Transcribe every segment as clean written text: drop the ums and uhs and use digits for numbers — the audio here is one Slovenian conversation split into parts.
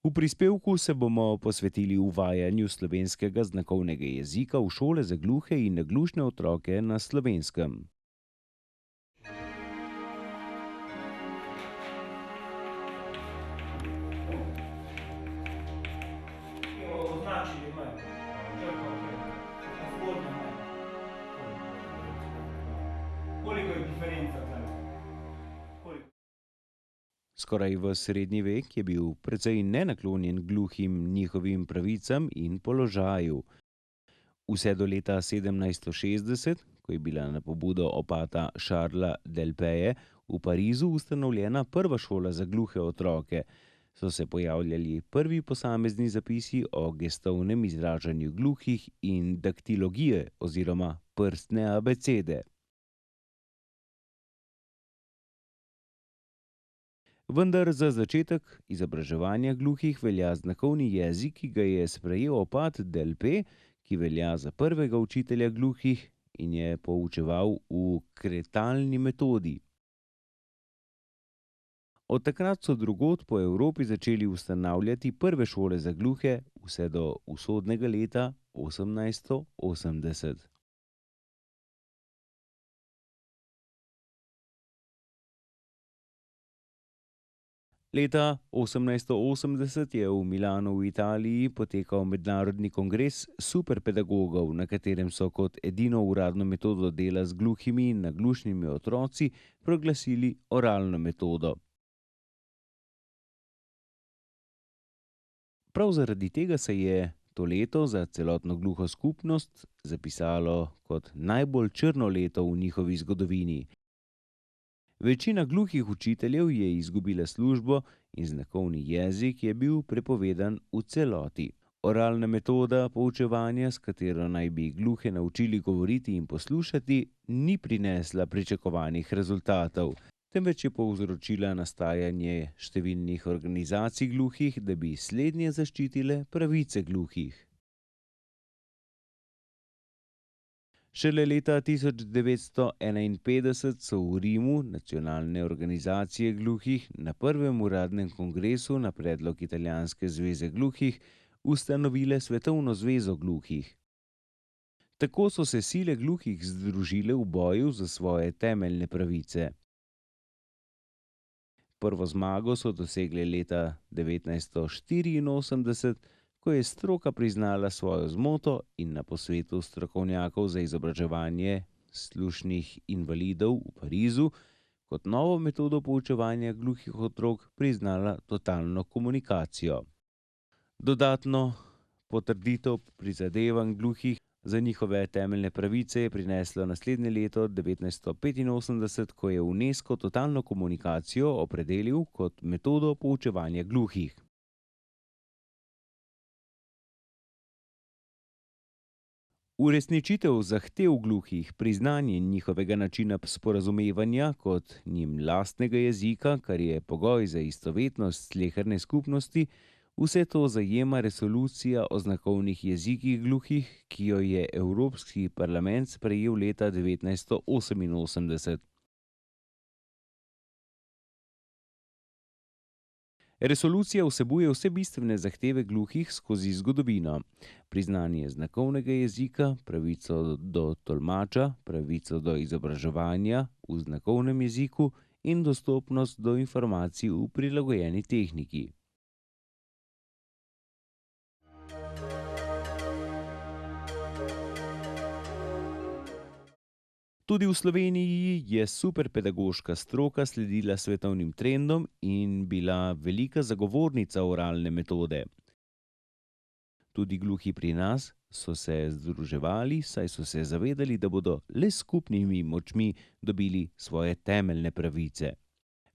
V prispevku se bomo posvetili uvajanju slovenskega znakovnega jezika v šole za gluhe in naglušne otroke na Slovenskem. Skoraj v srednji vek je bil precej nenaklonjen gluhim njihovim pravicam in položaju. Vse do leta 1760, ko je bila na pobudo opata Šarla Delpeje v Parizu ustanovljena prva šola za gluhe otroke, so se pojavljali prvi posamezni zapisi o gestovnem izražanju gluhih in daktilogije oziroma prstne abecede. Vendar za začetek izobraževanja gluhih velja znakovni jezik, ki ga je sprejel opat Delpe, ki velja za prvega učitelja gluhih in je poučeval v kretalni metodi. Od takrat so drugod po Evropi začeli ustanavljati prve šole za gluhe vse do usodnega leta 1880. Leta 1880 je v Milanu v Italiji potekal mednarodni kongres superpedagogov, na katerem so kot edino uradno metodo dela z gluhimi in naglušnimi otroci proglasili oralno metodo. Prav zaradi tega se je to leto za celotno gluho skupnost zapisalo kot najbolj črno leto v njihovi zgodovini. Večina gluhih učiteljev je izgubila službo in znakovni jezik je bil prepovedan v celoti. Oralna metoda poučevanja, s katero naj bi gluhe naučili govoriti in poslušati, ni prinesla pričakovanih rezultatov, temveč je povzročila nastajanje številnih organizacij gluhih, da bi slednje zaščitile pravice gluhih. Šele leta 1951 so v Rimu nacionalne organizacije gluhih na prvem uradnem kongresu na predlog Italijanske zveze gluhih ustanovile Svetovno zvezo gluhih. Tako so se sile gluhih združile v boju za svoje temeljne pravice. Prvo zmago so dosegle leta 1984, ko je stroka priznala svojo zmoto in na posvetu strokovnjakov za izobraževanje slušnih invalidov v Parizu kot novo metodo poučevanja gluhih otrok priznala totalno komunikacijo. Dodatno potrditev prizadevanj gluhih za njihove temeljne pravice je prineslo naslednje leto 1985, ko je UNESCO totalno komunikacijo opredelil kot metodo poučevanja gluhih. Uresničitev zahtev gluhih, priznanje njihovega načina sporazumevanja kot njim lastnega jezika, kar je pogoj za istovetnost sleherne skupnosti, vse to zajema resolucija o znakovnih jezikih gluhih, ki jo je Evropski parlament sprejel leta 1988. Resolucija vsebuje vse bistvene zahteve gluhih skozi zgodovino: priznanje znakovnega jezika, pravico do tolmača, pravico do izobraževanja v znakovnem jeziku in dostopnost do informacij v prilagojeni tehniki. Tudi v Sloveniji je superpedagoška stroka sledila svetovnim trendom in bila velika zagovornica oralne metode. Tudi gluhi pri nas so se združevali, saj so se zavedali, da bodo le s skupnimi močmi dobili svoje temeljne pravice.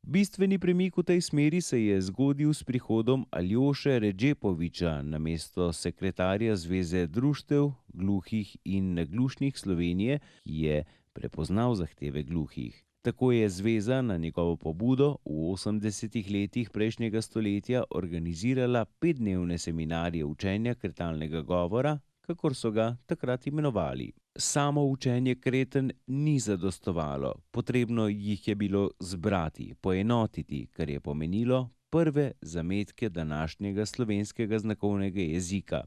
Bistveni premik v tej smeri se je zgodil s prihodom Aljoše Redžepoviča na mesto sekretarja Zveze društev gluhih in naglušnih Slovenije, ki je prepoznal zahteve gluhih. Tako je zveza na njegovo pobudo v 80. letih prejšnjega stoletja organizirala 5-dnevne seminarje učenja kretalnega govora, kakor so ga takrat imenovali. Samo učenje kreten ni zadostovalo, potrebno jih je bilo zbrati, poenotiti, kar je pomenilo prve zametke današnjega slovenskega znakovnega jezika.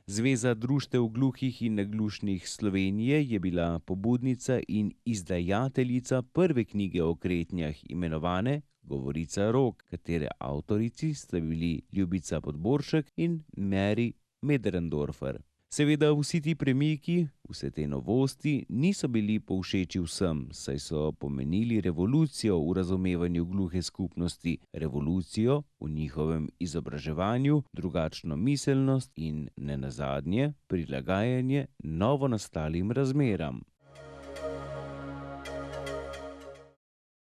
Zveza društev gluhih in naglušnih Slovenije je bila pobudnica in izdajateljica prve knjige o kretnjah, imenovane Govorica Rok, katere avtorici sta bili Ljubica Podboršek in Mary Möderndorfer. Seveda vsi ti premiki, vse te novosti niso bili povšeči vsem, saj so pomenili revolucijo v razumevanju gluhe skupnosti, revolucijo v njihovem izobraževanju, drugačno miselnost in nenazadnje prilagajanje novonastalim razmeram.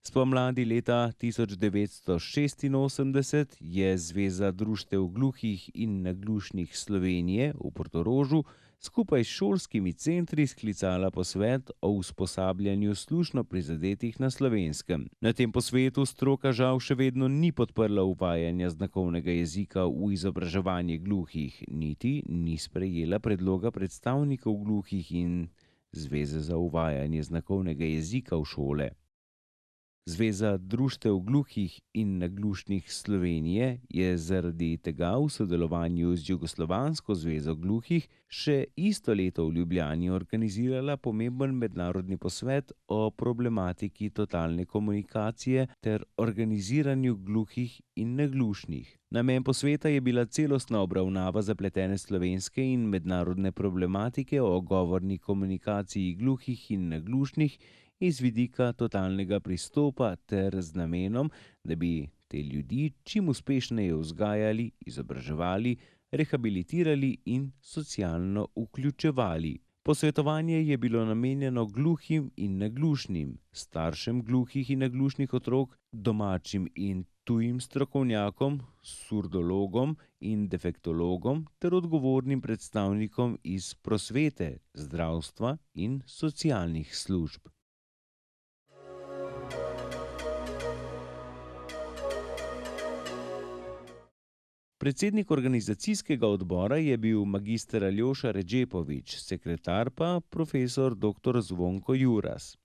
Spomladi leta 1986 je Zveza društev gluhih in naglušnih Slovenije v Portorožu skupaj s šolskimi centri sklicala posvet o usposabljanju slušno prizadetih na Slovenskem. Na tem posvetu stroka žal še vedno ni podprla uvajanja znakovnega jezika v izobraževanje gluhih, niti ni sprejela predloga predstavnikov gluhih in Zveze za uvajanje znakovnega jezika v šole. Zveza društev gluhih in naglušnih Slovenije je zaradi tega v sodelovanju z Jugoslovansko zvezo gluhih še isto leto v Ljubljani organizirala pomemben mednarodni posvet o problematiki totalne komunikacije ter organiziranju gluhih in naglušnih. Namen posveta je bila celostna obravnava zapletene slovenske in mednarodne problematike o govorni komunikaciji gluhih in naglušnih iz vidika totalnega pristopa ter z namenom, da bi te ljudi čim uspešneje vzgajali, izobraževali, rehabilitirali in socialno vključevali. Posvetovanje je bilo namenjeno gluhim in naglušnim, staršem gluhih in naglušnih otrok, domačim in tujim strokovnjakom, surdologom in defektologom ter odgovornim predstavnikom iz prosvete, zdravstva in socialnih služb. Predsednik organizacijskega odbora je bil magister Aljoša Redžepovič, sekretar pa profesor dr. Zvonko Juras.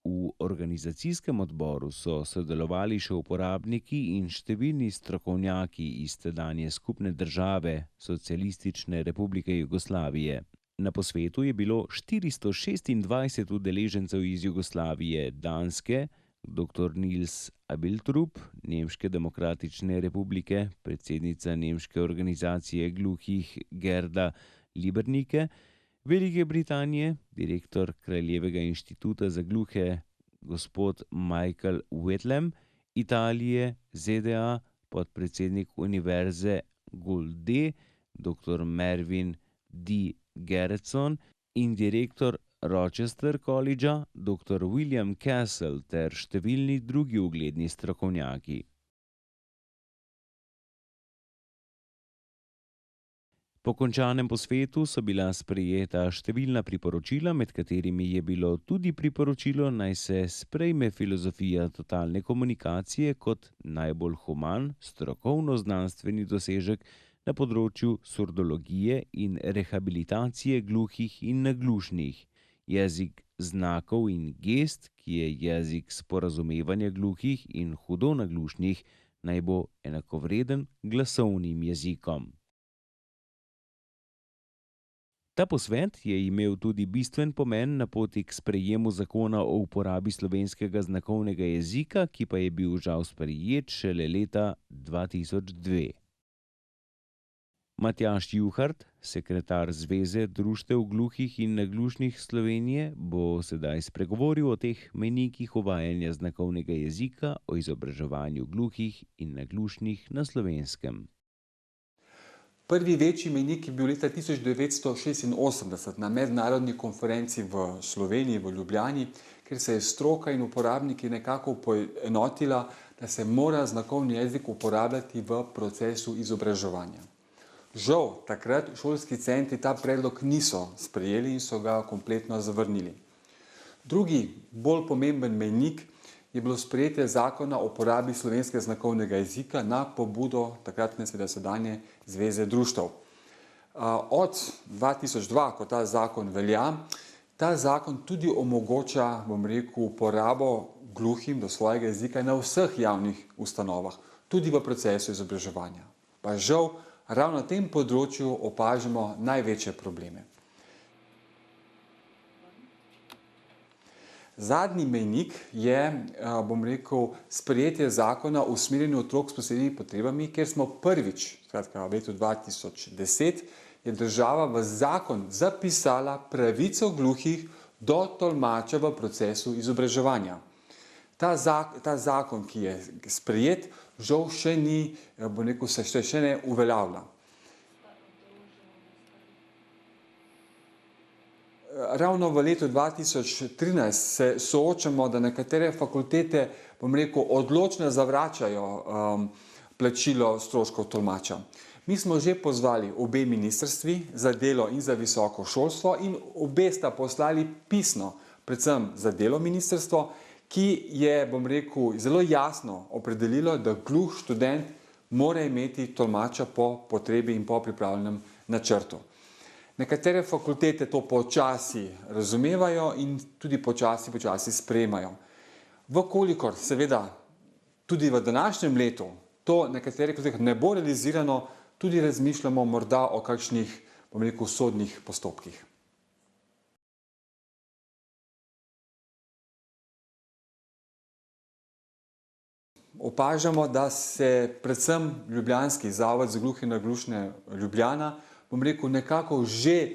V organizacijskem odboru so sodelovali še uporabniki in številni strokovnjaki iz tedanje skupne države Socialistične republike Jugoslavije. Na posvetu je bilo 426 udeležencev iz Jugoslavije, Danske, dr. Nils Abildrup, Nemške demokratične republike, predsednica Nemške organizacije gluhih Gerda Libernicke, Velike Britanije, direktor Kraljevega inštituta za gluhe gospod Michael Whitlam, Italije, ZDA, podpredsednik Univerze Gulde, dr. Mervyn D. Gerritson in direktor Rochester Collegea, dr. William Castle ter številni drugi ugledni strokovnjaki. Po končanem posvetu so bila sprejeta številna priporočila, med katerimi je bilo tudi priporočilo, naj se sprejme filozofija totalne komunikacije kot najbolj human, strokovno-znanstveni dosežek na področju surdologije in rehabilitacije gluhih in naglušnih. Jezik znakov in gest, ki je jezik sporazumevanja gluhih in hudo naglušnih, naj bo enakovreden glasovnim jezikom. Ta posvet je imel tudi bistven pomen na poti k sprejemu zakona o uporabi slovenskega znakovnega jezika, ki pa je bil žal sprejet šele leta 2002. Matjaž Juhart, sekretar Zveze društev gluhih in naglušnih Slovenije, bo sedaj spregovoril o teh mejnikih uvajanja znakovnega jezika o izobraževanju gluhih in naglušnih na Slovenskem. Prvi večji mejnik je bil leta 1986 na mednarodni konferenci v Sloveniji, v Ljubljani, kjer se je stroka in uporabniki nekako poenotila, da se mora znakovni jezik uporabljati v procesu izobraževanja. Žal, takrat šolski centri ta predlog niso sprejeli in so ga kompletno zavrnili. Drugi, bolj pomemben mejnik je bilo sprejetje zakona o uporabi slovenskega znakovnega jezika na pobudo takratne sedanje Zveze društev. Od 2002, ko ta zakon velja, ta zakon tudi omogoča, uporabo gluhim do svojega jezika na vseh javnih ustanovah, tudi v procesu izobraževanja. Pa žal, ravno na tem področju opažamo največje probleme. Zadnji mejnik je, sprejetje zakona o usmerjanju otrok s posebnimi potrebami, kjer smo prvič, skratka v letu 2010, je država v zakon zapisala pravico gluhih do tolmača v procesu izobraževanja. Ta zakon, ki je sprejet, žal še ni, se še ne uveljavlja. Ravno v letu 2013 se soočamo, da nekatere fakultete, odločno zavračajo plačilo stroškov tolmača. Mi smo že pozvali obe ministrstvi za delo in za visoko šolstvo in obe sta poslali pisno, predvsem za delo ministrstvo, ki je, zelo jasno opredelilo, da gluh študent mora imeti tolmača po potrebi in po pripravljenem načrtu. Nekatere fakultete to počasi razumevajo in tudi počasi sprejemajo. Vkolikor seveda tudi v današnjem letu to nekaterih ne bo realizirano, tudi razmišljamo morda o kakšnih, sodnih postopkih. Opažamo, da se predvsem ljubljanski Zavod za gluhe in naglušne Ljubljana, nekako že,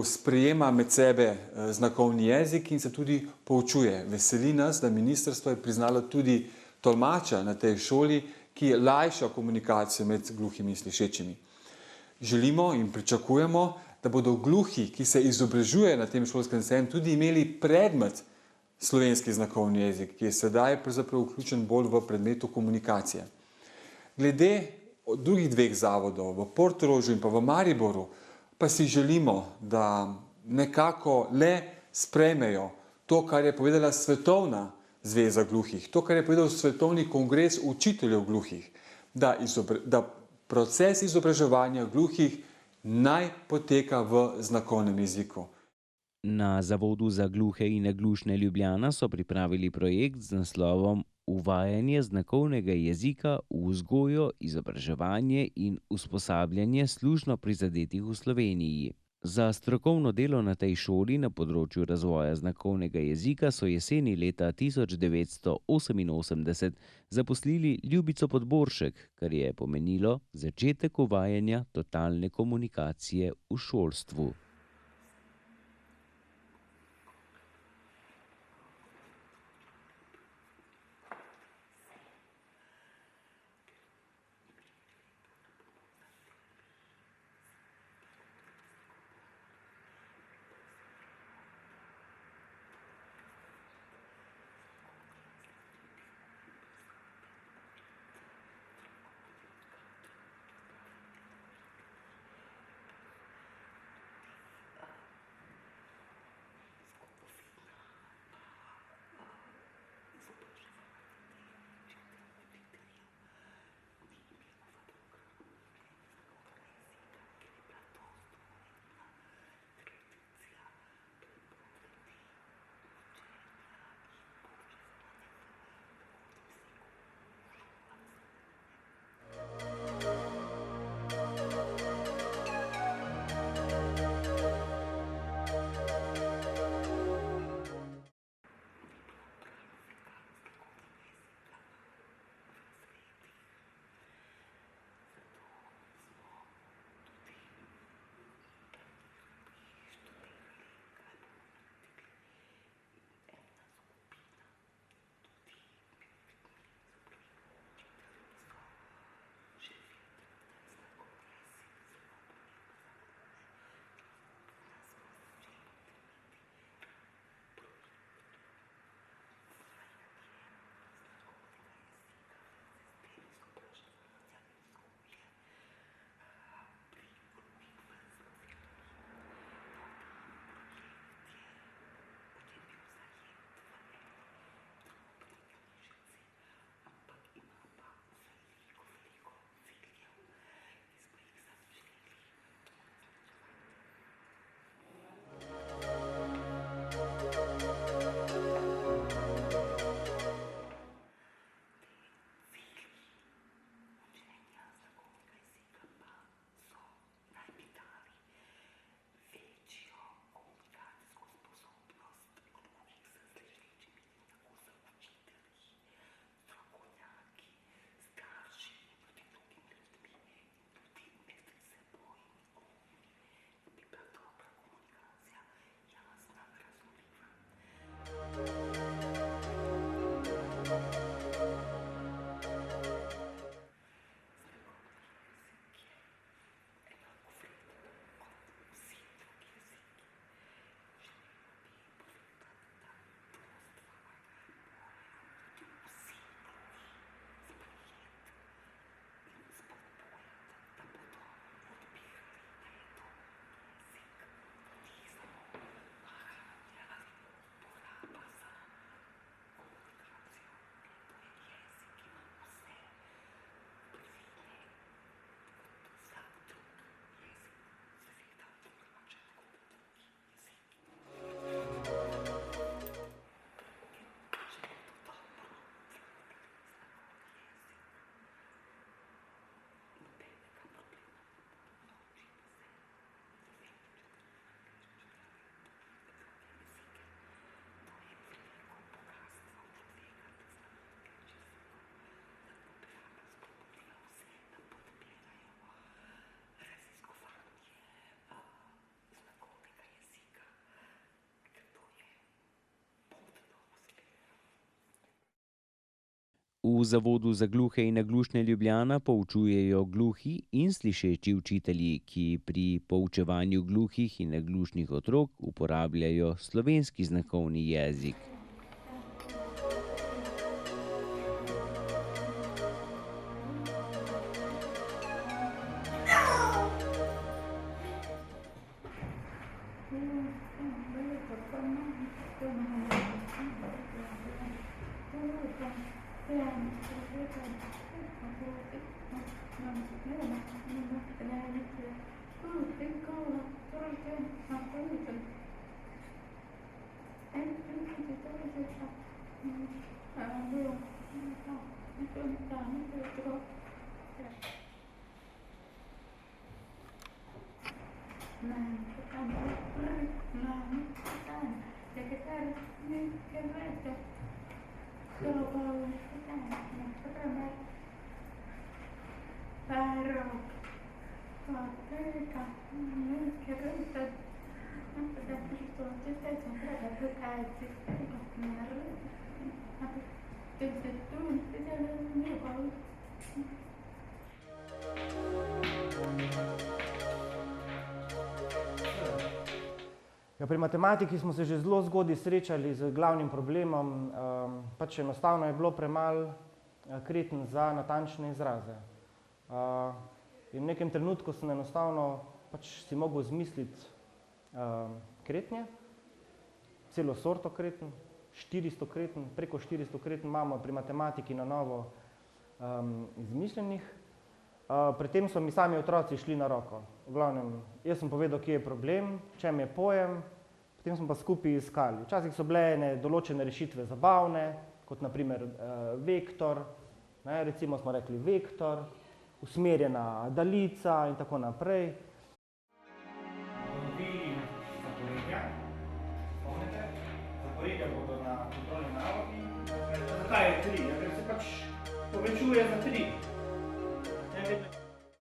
sprejema med sebe znakovni jezik in se tudi poučuje. Veseli nas, da ministrstvo je priznalo tudi tolmača na tej šoli, ki lajša komunikacijo med gluhimi in slišečimi. Želimo in pričakujemo, da bodo gluhi, ki se izobražujejo na tem šolskem centru, tudi imeli predmet slovenski znakovni jezik, ki je sedaj pravzaprav vključen bolj v predmetu komunikacije. Glede drugih dveh zavodov, v Portorožu in pa v Mariboru, pa si želimo, da nekako le sprejmejo to, kar je povedala Svetovna zveza gluhih, to, kar je povedal Svetovni kongres učiteljev gluhih, da proces izobraževanja gluhih naj poteka v znakovnem jeziku. Na Zavodu za gluhe in naglušne Ljubljana so pripravili projekt z naslovom Uvajanje znakovnega jezika v vzgojo, izobraževanje in usposabljanje služno prizadetih v Sloveniji. Za strokovno delo na tej šoli na področju razvoja znakovnega jezika so jeseni leta 1988 zaposlili Ljubico Podboršek, kar je pomenilo začetek uvajanja totalne komunikacije v šolstvu. V Zavodu za gluhe in naglušne Ljubljana poučujejo gluhi in slišeči učitelji, ki pri poučevanju gluhih in naglušnih otrok uporabljajo slovenski znakovni jezik. Ja, pri matematiki smo se že zelo zgodaj srečali z glavnim problemom, pač enostavno je bilo premalo kreten za natančne izraze. In v nekem trenutku sem enostavno pač si mogel izmisliti kretnje, celo sorto kreten, 400 kreten, preko 400 kreten imamo pri matematiki na novo izmišljenih. Pri tem so mi sami otroci šli na roko. V glavnem, jaz sem povedal, kje je problem, v čem je pojem, potem smo pa skupaj iskali. Včasih so bile določene rešitve zabavne, kot na primer vektor, recimo smo rekli vektor, usmerjena daljica in tako naprej. Zaporedja, spomnite, zaporedja bodo na kontrolni nalogi. Zakaj je 3? Ker se pač povečuje za 3.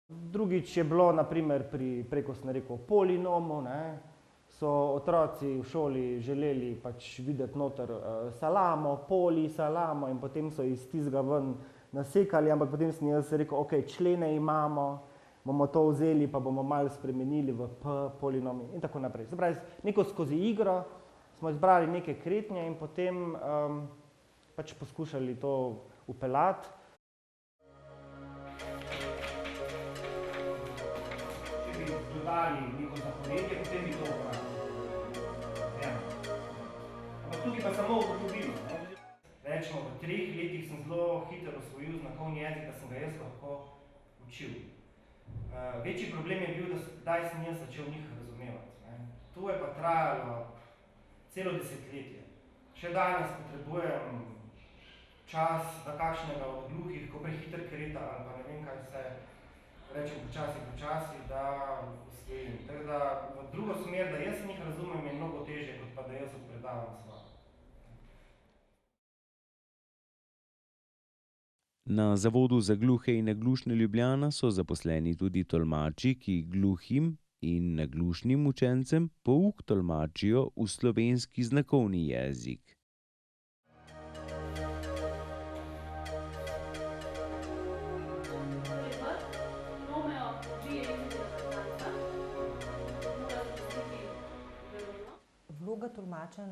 Drugič je bilo, naprimer, preko sem rekel, polinomu, so otroci v šoli želeli pač videti noter salamo, polisalamo in potem so iz tistega ven nasekali, ampak potem sem jaz rekel, ok, člene imamo, bomo to vzeli pa bomo malo spremenili v polinom in tako naprej. Se pravi, neko skozi igro smo izbrali neke kretnje in potem pač poskušali to vpeljati. Dodali neko zaporedje, potem bi to uporabili. Ampak tukaj pa samo ugotovilo. Rečemo, v 3 letih sem zelo hitro osvojil znakovni jezik, da sem ga jaz lahko učil. Večji problem je bil, da kdaj sem jaz začel njih razumevati. To je pa trajalo celo desetletje. Še danes potrebujem čas za kakšnega od gluhih, ko prehiter kreta ali pa ne vem kaj vse, rečem počasi, da usvojim. Tako da v drugo smer, da jaz njih razumem, je mnogo težje, kot pa da jaz odpredavam svoje. Na Zavodu za gluhe in naglušne Ljubljana so zaposleni tudi tolmači, ki gluhim in naglušnim učencem pouk tolmačijo v slovenski znakovni jezik. Vloga tolmača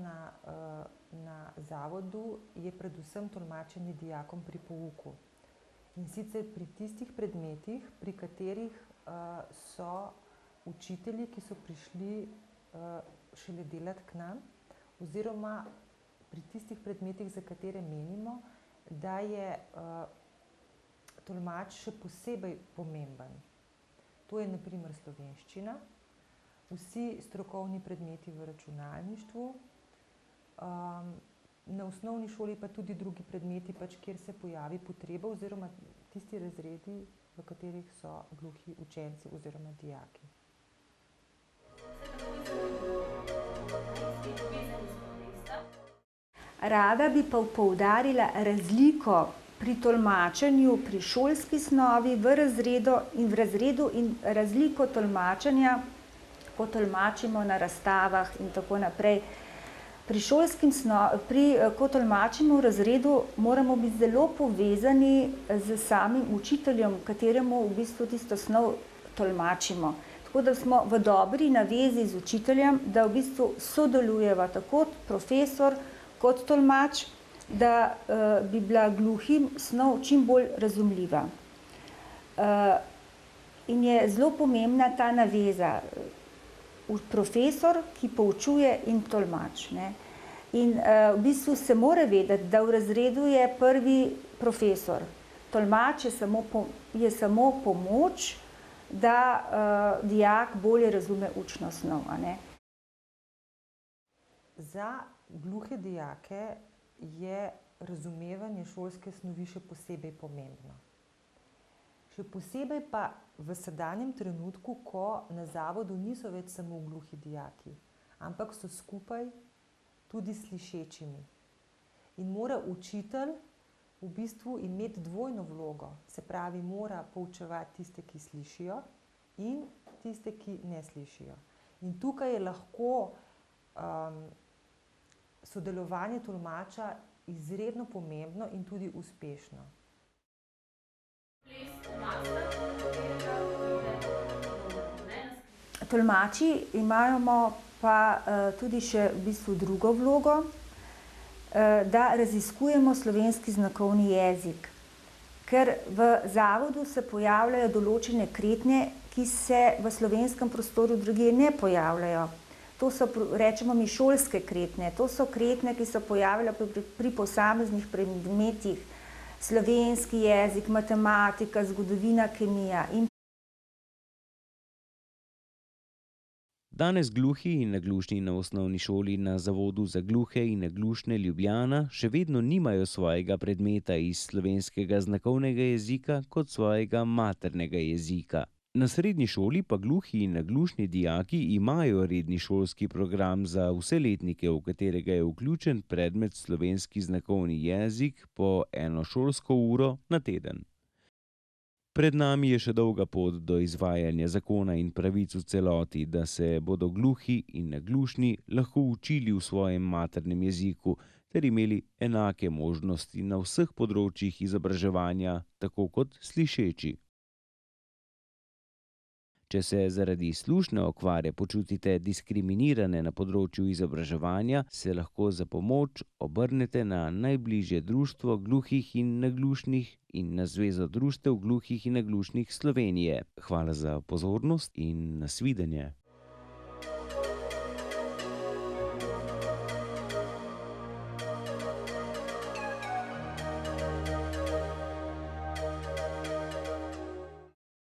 na zavodu je predvsem tolmačenje dijakom pri pouku. In sicer pri tistih predmetih, pri katerih so učitelji, ki so prišli šele delati k nam, oziroma pri tistih predmetih, za katere menimo, da je tolmač še posebej pomemben. To je na primer slovenščina, vsi strokovni predmeti v računalništvu, na osnovni šoli pa tudi drugi predmeti, pač, kjer se pojavi potreba, oziroma tisti razredi, v katerih so gluhi učenci oziroma dijaki. Rada bi pa poudarila razliko pri tolmačenju pri šolski snovi v razredu in razliko tolmačenja, ko tolmačimo na razstavah in tako naprej. Ko tolmačimo v razredu, moramo biti zelo povezani z samim učiteljem, kateremu v bistvu tisto snov tolmačimo. Tako da smo v dobri navezi z učiteljem, da v bistvu sodelujeva tako profesor kot tolmač, da bi bila gluhim snov čim bolj razumljiva. In je zelo pomembna ta naveza, profesor, ki poučuje, in tolmač, ne. In v bistvu se mora vedeti, da v razredu je prvi profesor. Tolmač je samo pomoč, da dijak bolje razume učno snov, a ne. Za gluhe dijake je razumevanje šolske snovi še posebej pomembno. Še posebej pa v sedanjem trenutku, ko na zavodu niso več samo gluhi dijaki, ampak so skupaj tudi slišečimi. In mora učitelj v bistvu imeti dvojno vlogo, se pravi, mora poučevati tiste, ki slišijo, in tiste, ki ne slišijo. In tukaj je lahko sodelovanje tolmača izredno pomembno in tudi uspešno. Tolmači imamo pa tudi še v bistvu drugo vlogo, da raziskujemo slovenski znakovni jezik. Ker v zavodu se pojavljajo določene kretnje, ki se v slovenskem prostoru drugje ne pojavljajo. To so, rečemo mi, šolske kretnje. To so kretnje, ki se pojavljajo pri posameznih predmetih. Slovenski jezik, matematika, zgodovina, kemija in Danes gluhi in naglušni na osnovni šoli na Zavodu za gluhe in naglušne Ljubljana še vedno nimajo svojega predmeta iz slovenskega znakovnega jezika kot svojega maternega jezika. Na srednji šoli pa gluhi in naglušni dijaki imajo redni šolski program za vse letnike, v katerega je vključen predmet slovenski znakovni jezik po eno šolsko uro na teden. Pred nami je še dolga pot do izvajanja zakona in pravic v celoti, da se bodo gluhi in naglušni lahko učili v svojem maternem jeziku ter imeli enake možnosti na vseh področjih izobraževanja, tako kot slišeči. Če se zaradi slušne okvare počutite diskriminirane na področju izobraževanja, se lahko za pomoč obrnete na najbližje društvo gluhih in naglušnih in na Zvezo društev gluhih in naglušnih Slovenije. Hvala za pozornost in nasvidenje.